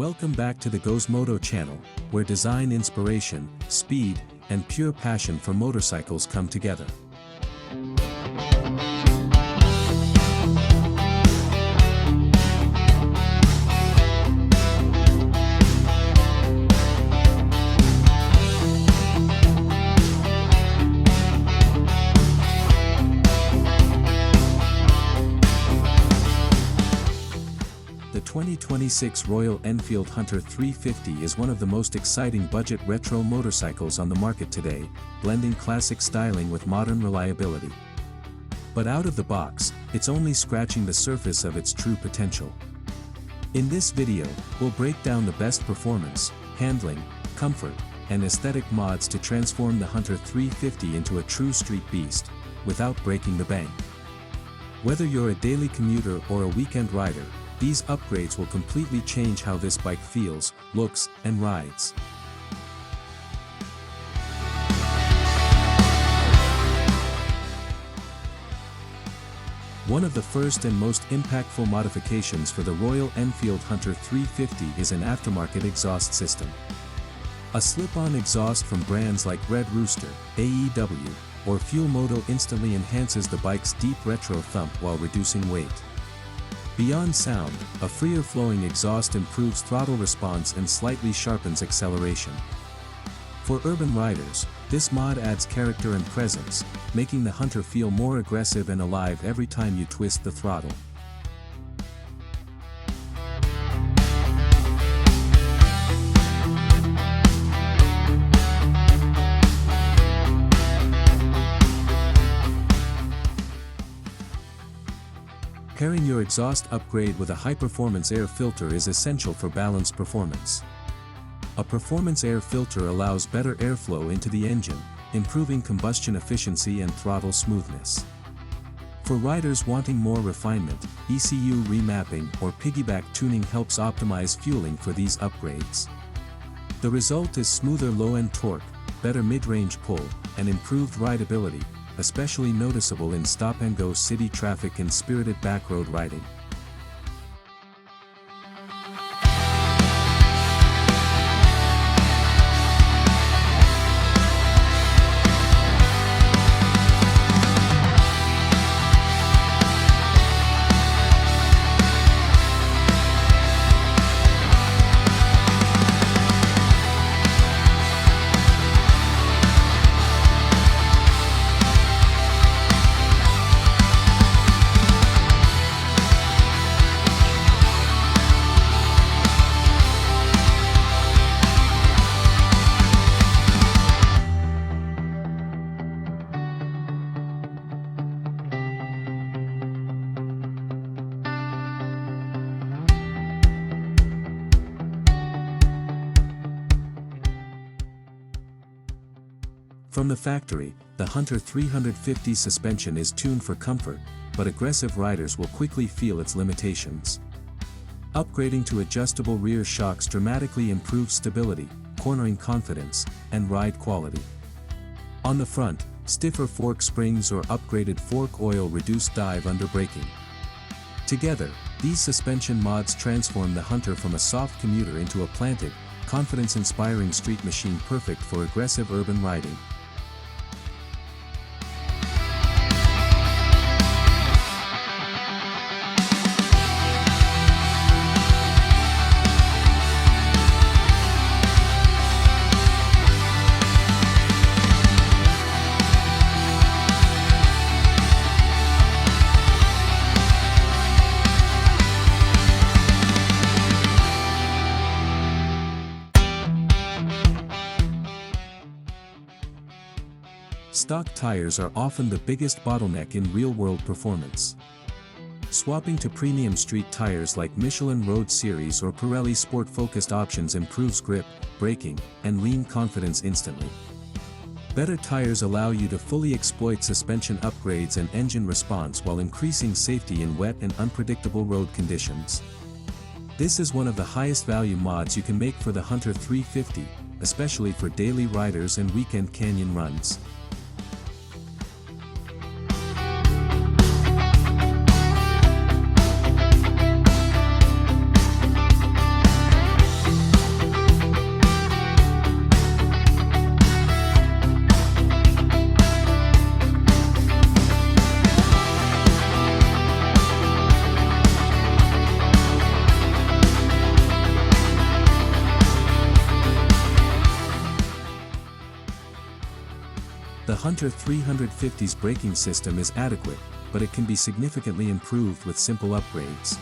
Welcome back to the Gozmoto channel, where design inspiration, speed, and pure passion for motorcycles come together. The 2026 Royal Enfield Hunter 350 is one of the most exciting budget retro motorcycles on the market today, blending classic styling with modern reliability. But out of the box, it's only scratching the surface of its true potential. In this video, we'll break down the best performance, handling, comfort, and aesthetic mods to transform the Hunter 350 into a true street beast, without breaking the bank. Whether you're a daily commuter or a weekend rider, these upgrades will completely change how this bike feels, looks, and rides. One of the first and most impactful modifications for the Royal Enfield Hunter 350 is an aftermarket exhaust system. A slip-on exhaust from brands like Red Rooster, AEW, or Fuel Moto instantly enhances the bike's deep retro thump while reducing weight. Beyond sound, a freer-flowing exhaust improves throttle response and slightly sharpens acceleration. For urban riders, this mod adds character and presence, making the Hunter feel more aggressive and alive every time you twist the throttle. Pairing your exhaust upgrade with a high-performance air filter is essential for balanced performance. A performance air filter allows better airflow into the engine, improving combustion efficiency and throttle smoothness. For riders wanting more refinement, ECU remapping or piggyback tuning helps optimize fueling for these upgrades. The result is smoother low-end torque, better mid-range pull, and improved rideability, especially noticeable in stop-and-go city traffic and spirited backroad riding. From the factory, the Hunter 350 suspension is tuned for comfort, but aggressive riders will quickly feel its limitations. Upgrading to adjustable rear shocks dramatically improves stability, cornering confidence, and ride quality. On the front, stiffer fork springs or upgraded fork oil reduce dive under braking. Together, these suspension mods transform the Hunter from a soft commuter into a planted, confidence-inspiring street machine perfect for aggressive urban riding. Stock tires are often the biggest bottleneck in real-world performance. Swapping to premium street tires like Michelin Road Series or Pirelli Sport-focused options improves grip, braking, and lean confidence instantly. Better tires allow you to fully exploit suspension upgrades and engine response while increasing safety in wet and unpredictable road conditions. This is one of the highest value mods you can make for the Hunter 350, especially for daily riders and weekend canyon runs. Hunter 350's braking system is adequate, but it can be significantly improved with simple upgrades.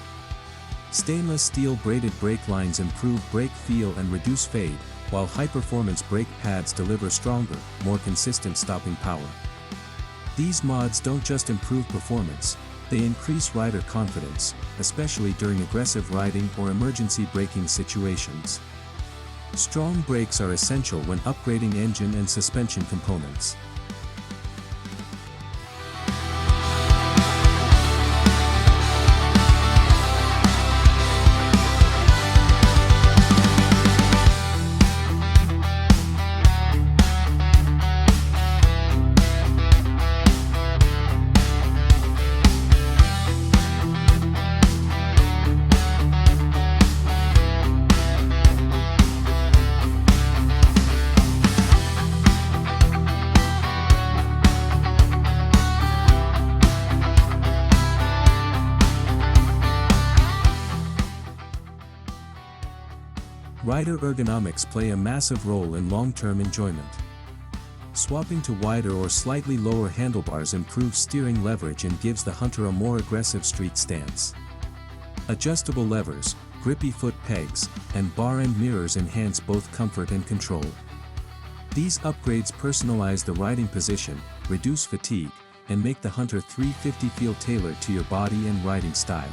Stainless steel braided brake lines improve brake feel and reduce fade, while high-performance brake pads deliver stronger, more consistent stopping power. These mods don't just improve performance, they increase rider confidence, especially during aggressive riding or emergency braking situations. Strong brakes are essential when upgrading engine and suspension components. Rider ergonomics play a massive role in long-term enjoyment. Swapping to wider or slightly lower handlebars improves steering leverage and gives the Hunter a more aggressive street stance. Adjustable levers, grippy foot pegs, and bar end mirrors enhance both comfort and control. These upgrades personalize the riding position, reduce fatigue, and make the Hunter 350 feel tailored to your body and riding style.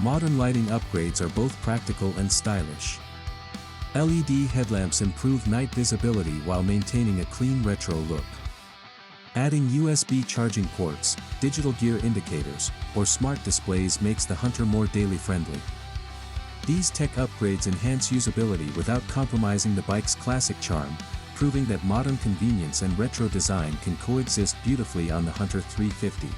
Modern lighting upgrades are both practical and stylish. LED headlamps improve night visibility while maintaining a clean retro look. Adding USB charging ports, digital gear indicators, or smart displays makes the Hunter more daily friendly. These tech upgrades enhance usability without compromising the bike's classic charm, proving that modern convenience and retro design can coexist beautifully on the Hunter 350.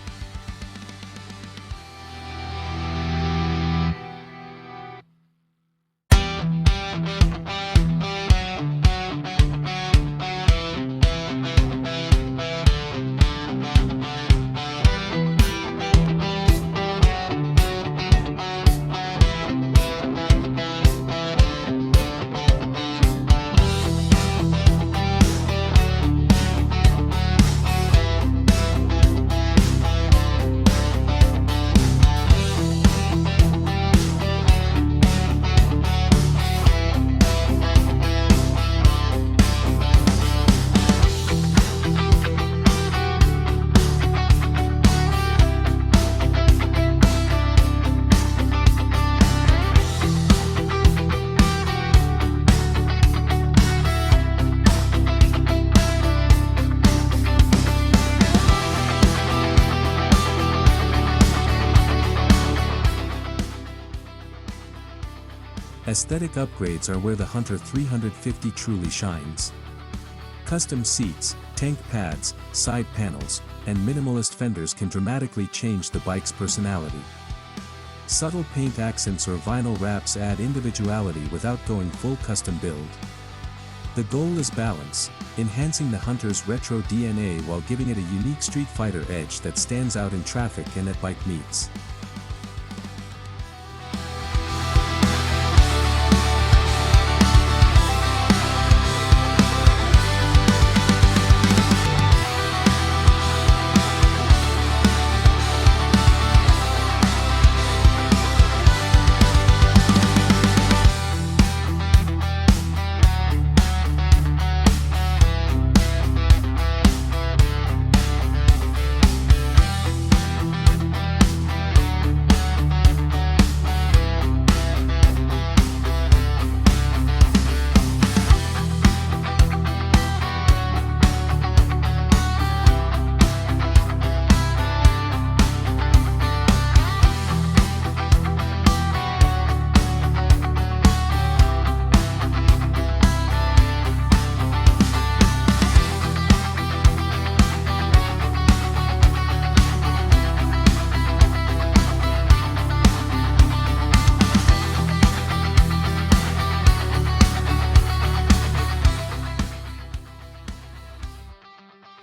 Aesthetic upgrades are where the Hunter 350 truly shines. Custom seats, tank pads, side panels, and minimalist fenders can dramatically change the bike's personality. Subtle paint accents or vinyl wraps add individuality without going full custom build. The goal is balance, enhancing the Hunter's retro DNA while giving it a unique Street Fighter edge that stands out in traffic and at bike meets.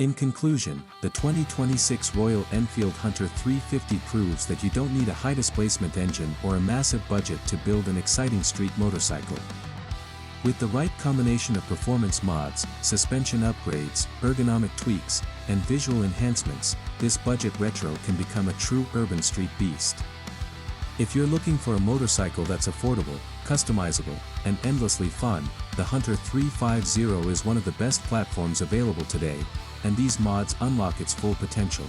In conclusion, the 2026 Royal Enfield Hunter 350 proves that you don't need a high displacement engine or a massive budget to build an exciting street motorcycle. With the right combination of performance mods, suspension upgrades, ergonomic tweaks, and visual enhancements, this budget retro can become a true urban street beast. If you're looking for a motorcycle that's affordable, customizable, and endlessly fun, the Hunter 350 is one of the best platforms available today, and these mods unlock its full potential.